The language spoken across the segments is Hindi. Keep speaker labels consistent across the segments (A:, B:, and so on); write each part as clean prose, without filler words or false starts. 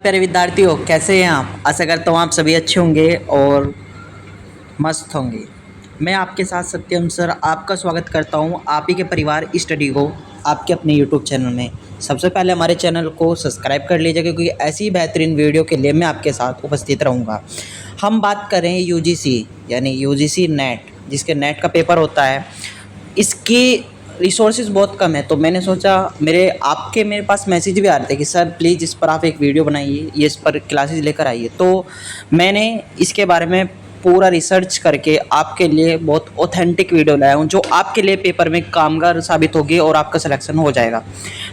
A: प्यारे विद्यार्थियों, कैसे हैं आप? आशा करता हूँ आप सभी अच्छे होंगे और मस्त होंगे। मैं आपके साथ सत्यम सर आपका स्वागत करता हूँ आप ही के परिवार स्टडी को आपके अपने यूट्यूब चैनल में। सबसे पहले हमारे चैनल को सब्सक्राइब कर लीजिए, क्योंकि ऐसी बेहतरीन वीडियो के लिए मैं आपके साथ उपस्थित रहूँगा। हम बात करें यूजीसी यानी यूजीसी नेट, जिसके नेट का पेपर होता है। इसकी रिसोर्सेज बहुत कम है, तो मैंने सोचा मेरे पास मैसेज भी आ रहे थे कि सर प्लीज़ इस पर आप एक वीडियो बनाइए, ये इस पर क्लासेस लेकर आइए। तो मैंने इसके बारे में पूरा रिसर्च करके आपके लिए बहुत ऑथेंटिक वीडियो लाया हूँ, जो आपके लिए पेपर में कामगार साबित होगी और आपका सिलेक्शन हो जाएगा।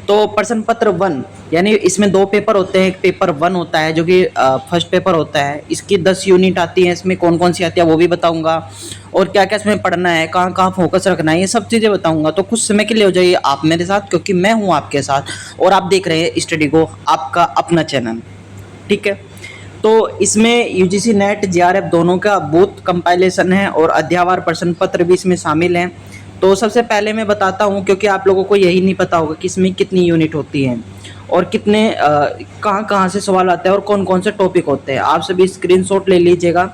A: तो प्रश्न पत्र 1 यानी इसमें 2 पेपर होते हैं। एक पेपर 1 होता है जो कि फर्स्ट पेपर होता है। इसकी 10 यूनिट आती हैं, इसमें कौन कौन सी आती है वो भी बताऊँगा, और क्या क्या इसमें पढ़ना है, कहाँ कहाँ फोकस रखना है, ये सब चीज़ें बताऊँगा। तो कुछ समय के लिए हो जाइए आप मेरे साथ, क्योंकि मैं हूँ आपके साथ और आप देख रहे हैं स्टडी को, आपका अपना चैनल। ठीक है, तो इसमें यूजीसी नेट जेआरएफ दोनों का बूथ कंपाइलेशन है और अध्यावार प्रश्न पत्र भी इसमें शामिल हैं। तो सबसे पहले मैं बताता हूँ, क्योंकि आप लोगों को यही नहीं पता होगा कि इसमें कितनी यूनिट होती हैं और कितने कहाँ कहाँ से सवाल आते हैं और कौन कौन से टॉपिक होते हैं। आप सभी स्क्रीनशॉट ले लीजिएगा।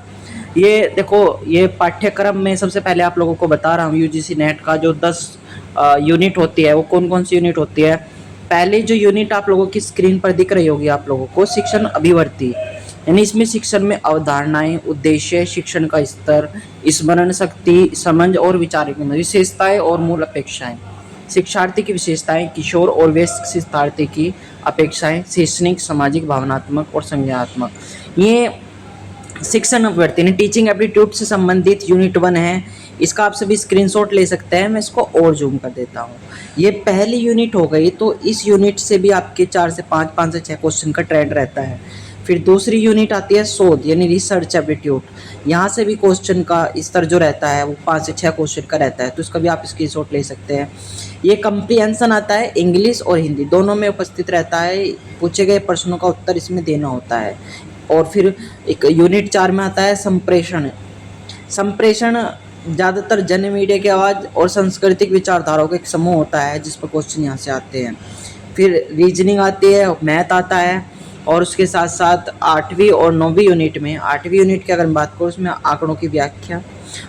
A: ये देखो, ये पाठ्यक्रम में सबसे पहले आप लोगों को बता रहा हूँ यूजीसी नेट का जो 10 यूनिट होती है वो कौन कौन सी यूनिट होती है। पहले जो यूनिट आप लोगों की स्क्रीन पर दिख रही होगी आप लोगों को, शिक्षण अभिवर्ती, यानी इसमें शिक्षण में अवधारणाएं, उद्देश्य, शिक्षण का स्तर, स्मरण शक्ति, समझ और विचार की विशेषताएं और मूल अपेक्षाएं, शिक्षार्थी की विशेषताएं, किशोर और वयस्क शिक्षार्थी की अपेक्षाएं, शैक्षणिक, सामाजिक, भावनात्मक और संज्ञानात्मक, ये शिक्षण अभिवर्ती यानी टीचिंग एप्टीट्यूड से संबंधित यूनिट 1 है। इसका आप सभी स्क्रीनशॉट ले सकते हैं। मैं इसको और जूम कर देता हूँ। ये पहली यूनिट हो गई, तो इस यूनिट से भी आपके 4 से 5, 5 से 6 क्वेश्चन का ट्रेंड रहता है। फिर दूसरी यूनिट आती है शोध यानी रिसर्च एप्टीट्यूड। यहाँ से भी क्वेश्चन का स्तर जो रहता है वो 5 से 6 क्वेश्चन का रहता है, तो इसका भी आप स्क्रीनशॉट ले सकते हैं। ये कंप्रीहेंशन आता है, इंग्लिश और हिंदी दोनों में उपस्थित रहता है। पूछे गए प्रश्नों का उत्तर इसमें देना होता है। और फिर एक यूनिट 4 में आता है संप्रेषण। संप्रेषण ज़्यादातर जन मीडिया की आवाज़ और सांस्कृतिक विचारधाराओं का एक समूह होता है, जिस पर क्वेश्चन यहाँ से आते हैं। फिर रीजनिंग आती है, मैथ आता है, और उसके साथ साथ 8वीं और 9वीं यूनिट में, 8वीं यूनिट की अगर मैं बात करूँ उसमें आंकड़ों की व्याख्या,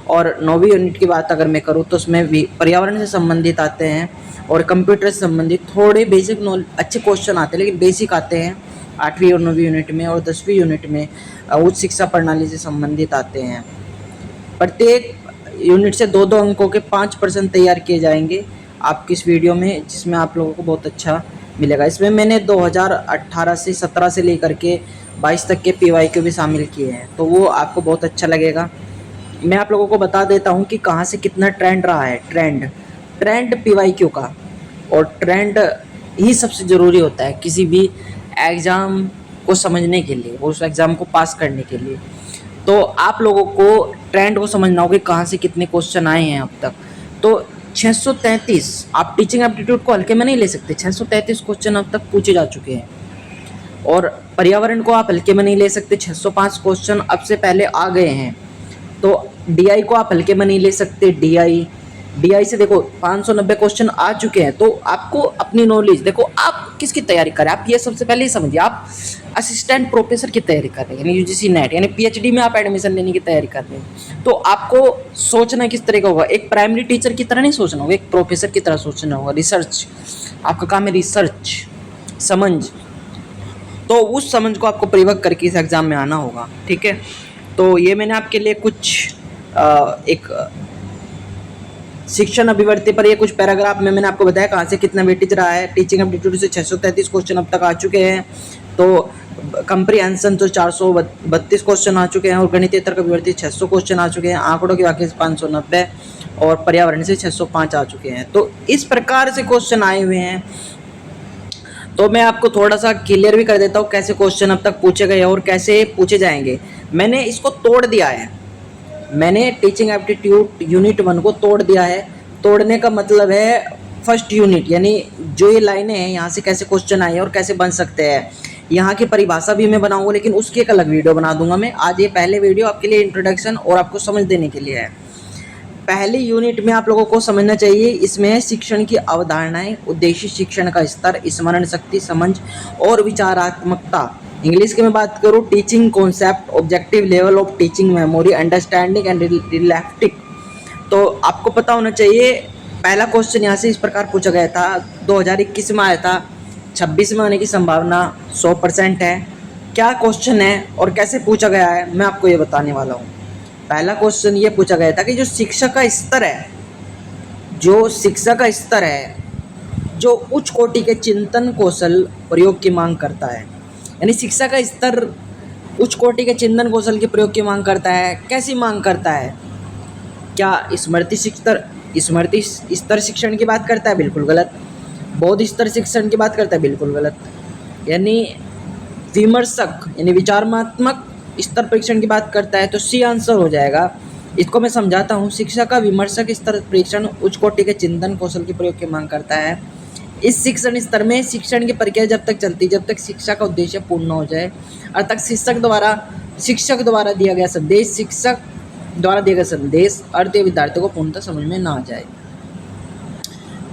A: और 9वीं यूनिट की बात अगर मैं करूँ तो उसमें भी पर्यावरण से संबंधित आते हैं और कंप्यूटर से संबंधित थोड़े बेसिक अच्छे क्वेश्चन आते हैं, लेकिन बेसिक आते हैं 8वीं और 9वीं यूनिट में। और 10वीं यूनिट में उच्च शिक्षा प्रणाली से संबंधित आते हैं। प्रत्येक यूनिट से 2-2 अंकों के 5 प्रश्न तैयार किए जाएंगे आपकी इस वीडियो में, जिसमें आप लोगों को बहुत अच्छा मिलेगा। इसमें मैंने 2018 से 17 से लेकर के 22 तक के PYQ भी शामिल किए हैं, तो वो आपको बहुत अच्छा लगेगा। मैं आप लोगों को बता देता हूँ कि कहाँ से कितना ट्रेंड रहा है। ट्रेंड PYQ का, और ट्रेंड ही सबसे ज़रूरी होता है किसी भी एग्ज़ाम को समझने के लिए, उस एग्ज़ाम को पास करने के लिए। तो आप लोगों को ट्रेंड को समझना होगा कि कहाँ से कितने क्वेश्चन आए हैं अब तक। तो 633, आप टीचिंग एप्टीट्यूड को हल्के में नहीं ले सकते। 633 क्वेश्चन अब तक पूछे जा चुके हैं। और पर्यावरण को आप हल्के में नहीं ले सकते, 605 क्वेश्चन अब से पहले आ गए हैं। तो DI को आप हल्के में नहीं ले सकते। DI से देखो 590 क्वेश्चन आ चुके हैं। तो आपको अपनी नॉलेज देखो, आप किसकी तैयारी करें, आप ये सबसे पहले ही समझिए, आप असिस्टेंट प्रोफेसर की तैयारी कर रहे हैं, यानी यूजीसी नेट यानी PhD में आप एडमिशन लेने की तैयारी कर रहे हैं। तो आपको सोचना किस तरह का होगा, एक प्राइमरी टीचर की तरह नहीं सोचना होगा, एक प्रोफेसर की तरह सोचना होगा। रिसर्च, आपका काम है रिसर्च, समझ, तो उस समझ को आपको प्रयोग करके इस एग्ज़ाम में आना होगा। ठीक है, तो ये मैंने आपके लिए कुछ एक शिक्षण अभिवर्ती पर ये कुछ पैराग्राफ में मैंने आपको बताया कहाँ से कितना वेटेज रहा है। टीचिंग एप्टीट्यूड से 633 क्वेश्चन अब तक आ चुके हैं। तो कंप्रीहेंशन तो 432 क्वेश्चन आ चुके हैं, और गणितीय तर्क अभिवर्ती 600 क्वेश्चन आ चुके हैं, आंकड़ों की व्याख्या से 590 और पर्यावरण से 605 आ चुके हैं। तो इस प्रकार से क्वेश्चन आए हुए हैं। तो मैं आपको थोड़ा सा क्लियर भी कर देता हूँ कैसे क्वेश्चन अब तक पूछे गए और कैसे पूछे जाएंगे। मैंने इसको तोड़ दिया है, मैंने टीचिंग एप्टीट्यूड यूनिट 1 को तोड़ दिया है। तोड़ने का मतलब है फर्स्ट यूनिट, यानी जो ये लाइनें हैं यहाँ से कैसे क्वेश्चन आए और कैसे बन सकते हैं, यहाँ की परिभाषा भी मैं बनाऊंगा, लेकिन उसकी एक अलग वीडियो बना दूंगा मैं। आज ये पहले वीडियो आपके लिए इंट्रोडक्शन और आपको समझ देने के लिए है। पहली यूनिट में आप लोगों को समझना चाहिए, इसमें शिक्षण की अवधारणाएं, उद्देश्य, शिक्षण का स्तर, स्मरण शक्ति, समझ और विचारात्मकता, इंग्लिश की मैं बात करूँ, teaching concept, objective level of teaching, memory, understanding and रिलेक्टिक। तो आपको पता होना चाहिए, पहला क्वेश्चन यहाँ से इस प्रकार पूछा गया था, 2021 में आया था, 26 में आने की संभावना 100% है। क्या क्वेश्चन है और कैसे पूछा गया है, मैं आपको ये बताने वाला हूँ। पहला क्वेश्चन ये पूछा गया था कि जो शिक्षा का स्तर है, जो शिक्षा का स्तर है, जो उच्च कोटि के चिंतन कौशल प्रयोग की मांग करता है, यानी शिक्षा का स्तर उच्च कोटि के चिंतन कौशल के प्रयोग की मांग करता है। कैसी मांग करता है? क्या स्मृति स्तर शिक्षण की बात करता है? बिल्कुल गलत। बौद्ध स्तर शिक्षण की बात करता है? बिल्कुल गलत। यानी विमर्शक यानी विचारात्मक स्तर परीक्षण की बात करता है, तो सी आंसर हो जाएगा। इसको मैं समझाता हूँ। शिक्षा का विमर्शक स्तर परीक्षण उच्च कोटि के चिंतन कौशल के प्रयोग की मांग करता है। इस शिक्षण स्तर में शिक्षण की प्रक्रिया जब तक चलती है जब तक शिक्षा का उद्देश्य पूर्ण हो जाए, अर्थात शिक्षक द्वारा दिया गया संदेश अर्थ या विद्यार्थियों को पूर्णतः समझ में ना आ जाए।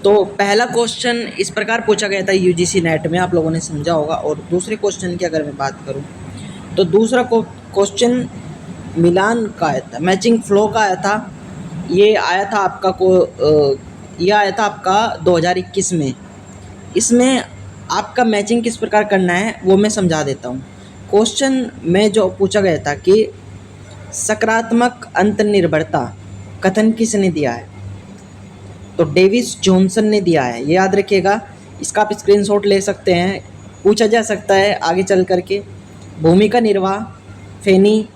A: तो पहला क्वेश्चन इस प्रकार पूछा गया था यूजीसी नेट में, आप लोगों ने समझा होगा। और दूसरे क्वेश्चन की अगर मैं बात करूं, तो दूसरा क्वेश्चन मिलान का आया था, मैचिंग फ्लो का आया था। ये आया था आपका 2021 में। इसमें आपका मैचिंग किस प्रकार करना है वो मैं समझा देता हूँ। क्वेश्चन में जो पूछा गया था कि सकारात्मक अंतर्निर्भरता कथन किसने दिया है, तो डेविस जॉनसन ने दिया है। ये याद रखिएगा, इसका आप स्क्रीनशॉट ले सकते हैं, पूछा जा सकता है आगे चल करके। भूमिका निर्वाह फेनी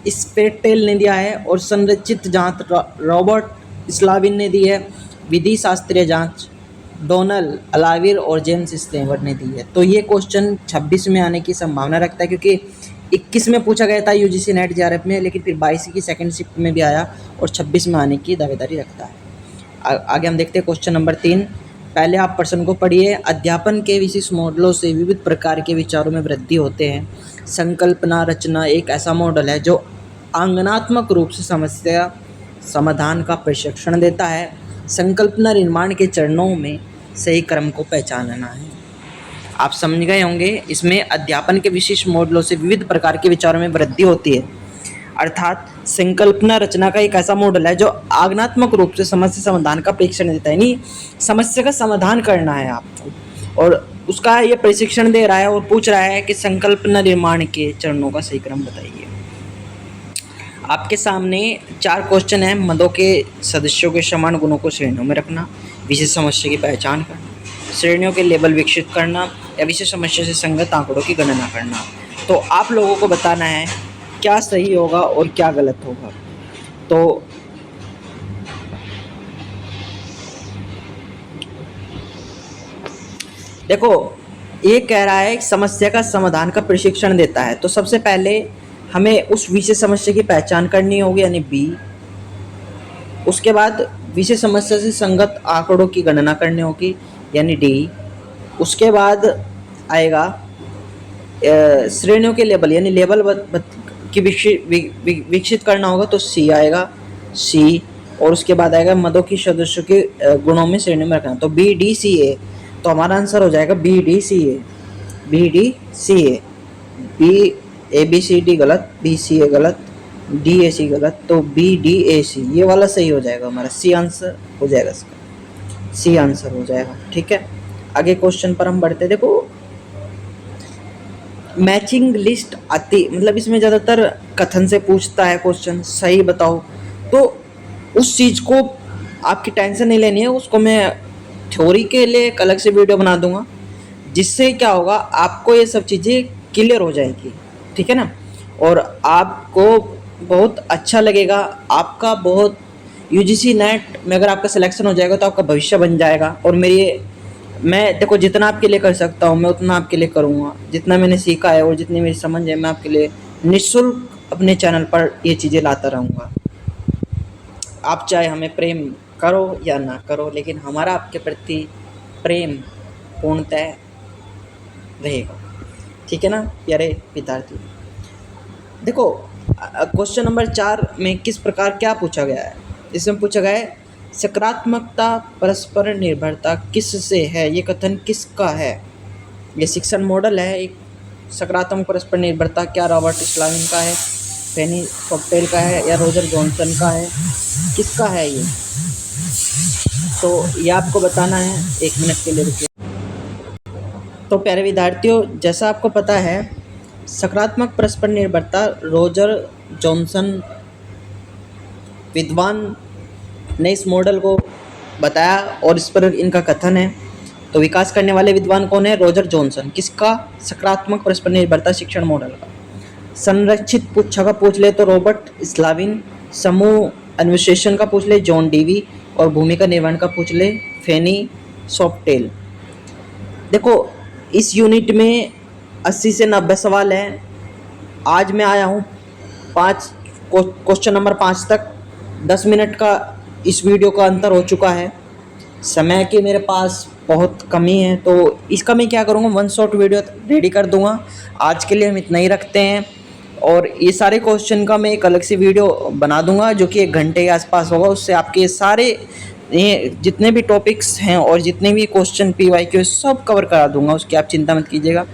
A: स्पेटेल ने दिया है, और संरचित जांच रॉबर्ट स्लाविन ने दी है। विधि शास्त्रीय जांच डोनल अलाविर और जेम्स स्टेवर ने दी है। तो ये क्वेश्चन 26 में आने की संभावना रखता है, क्योंकि 21 में पूछा गया था यूजीसी नेट जेआरएफ में, लेकिन फिर 22 की सेकंड शिफ्ट में भी आया और 26 में आने की दावेदारी रखता है। आगे हम देखते हैं क्वेश्चन नंबर 3। पहले आप प्रश्न को पढ़िए। अध्यापन के विशिष्ट मॉडलों से विविध प्रकार के विचारों में वृद्धि होते हैं। संकल्पना रचना एक ऐसा मॉडल है जो आंगनात्मक रूप से समस्या समाधान का प्रशिक्षण देता है। संकल्पना निर्माण के चरणों में सही क्रम को पहचानना है। आप समझ गए होंगे, इसमें अध्यापन के विशिष्ट मॉडलों से विविध प्रकार के विचारों में वृद्धि होती है, अर्थात संकल्पना रचना का एक ऐसा मॉडल है जो आगनात्मक रूप से समस्या समाधान का प्रशिक्षण देता है। यानी समस्या का समाधान करना है आपको, और उसका ये प्रशिक्षण दे रहा है और पूछ रहा है कि संकल्पना निर्माण के चरणों का सही क्रम बताइए। आपके सामने 4 क्वेश्चन हैं। मदों के सदस्यों के समान गुणों को श्रेणियों में रखना, विशेष समस्या की पहचान करना, श्रेणियों के लेबल विकसित करना, या विशेष समस्या से संगत आंकड़ों की गणना करना। तो आप लोगों को बताना है क्या सही होगा और क्या गलत होगा। तो देखो, ये कह रहा है समस्या का समाधान का प्रशिक्षण देता है, तो सबसे पहले हमें उस विशेष समस्या की पहचान करनी होगी, यानी बी। उसके बाद विशेष समस्या से संगत आंकड़ों की गणना करनी होगी, यानी डी। उसके बाद आएगा श्रेणियों के लेबल, यानी लेबल की विकसित करना होगा, तो सी आएगा, सी। और उसके बाद आएगा मदों की सदस्यों के गुणों में श्रेणी में रखना, तो बी डी सी ए। तो हमारा आंसर हो जाएगा B D C A, B D C A. B A B C D गलत, बी सी ए गलत, डी ए सी गलत, तो बी डी ए सी ये वाला सही हो जाएगा, हमारा सी आंसर हो जाएगा, इसका सी आंसर हो जाएगा। ठीक है, आगे क्वेश्चन पर हम बढ़ते। देखो, मैचिंग लिस्ट आती, मतलब इसमें ज़्यादातर कथन से पूछता है क्वेश्चन, सही बताओ। तो उस चीज़ को आपकी टेंशन नहीं लेनी है, उसको मैं थ्योरी के लिए एक अलग से वीडियो बना दूंगा, जिससे क्या होगा आपको ये सब चीज़ें क्लियर हो जाएगी। ठीक है ना, और आपको बहुत अच्छा लगेगा। आपका बहुत यूजीसी नेट में अगर आपका सिलेक्शन हो जाएगा तो आपका भविष्य बन जाएगा। और मैं देखो, जितना आपके लिए कर सकता हूँ मैं उतना आपके लिए करूँगा। जितना मैंने सीखा है और जितनी मेरी समझ है, मैं आपके लिए निःशुल्क अपने चैनल पर ये चीज़ें लाता रहूँगा। आप चाहे हमें प्रेम करो या ना करो, लेकिन हमारा आपके प्रति प्रेम पूर्णतः रहेगा। ठीक है ना प्यारे विद्यार्थी। देखो, क्वेश्चन नंबर 4 में किस प्रकार क्या पूछा गया है। इसमें पूछा गया है सकारात्मकता परस्पर निर्भरता किससे है, ये कथन किसका है। ये शिक्षण मॉडल है एक, सकारात्मक परस्पर निर्भरता क्या रॉबर्ट स्लाविन का है, पेनी कॉकटेल का है या रोजर जॉनसन का है, किसका है ये? तो ये आपको बताना है। 1 मिनट के लिए रुकिए। तो प्यारे विद्यार्थियों, जैसा आपको पता है सकारात्मक परस्पर निर्भरता रोजर जॉनसन विद्वान ने इस मॉडल को बताया और इस पर इनका कथन है। तो विकास करने वाले विद्वान कौन है? Roger Johnson. किसका? सकारात्मक परस्पर निर्भरता शिक्षण मॉडल का। संरक्षित पुच्छा का पूछ ले तो रॉबर्ट स्लाविन, समूह अन्वेषण का पूछ ले जॉन डीवी और भूमिका निर्माण का पूछ ले फेनी सॉफ्टेल। देखो इस यूनिट में 80 से 90 सवाल हैं। आज मैं आया हूँ 5 क्वेश्चन नंबर 5 तक। 10 मिनट का इस वीडियो का अंतर हो चुका है। समय की मेरे पास बहुत कमी है, तो इसका मैं क्या करूँगा, 1 शॉट वीडियो रेडी कर दूँगा। आज के लिए हम इतना ही रखते हैं और ये सारे क्वेश्चन का मैं एक अलग से वीडियो बना दूँगा जो कि 1 घंटे के आसपास होगा। उससे आपके सारे ये जितने भी टॉपिक्स हैं और जितने भी क्वेश्चन PYQ सब कवर करा दूँगा, उसकी आप चिंता मत कीजिएगा।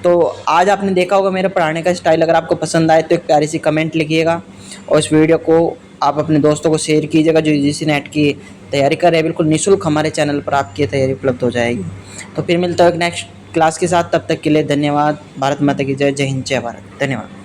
A: तो आज आपने देखा होगा मेरा पढ़ाने का स्टाइल। अगर आपको पसंद आए तो एक प्यारी सी कमेंट लिखिएगा और इस वीडियो को आप अपने दोस्तों को शेयर कीजिएगा जो UGC नेट की तैयारी कर रहे हैं। बिल्कुल निःशुल्क हमारे चैनल पर आपकी तैयारी उपलब्ध हो जाएगी। तो फिर मिलता है नेक्स्ट क्लास के साथ। तब तक के लिए धन्यवाद। भारत माता की जय। जय हिंद, जय भारत। धन्यवाद।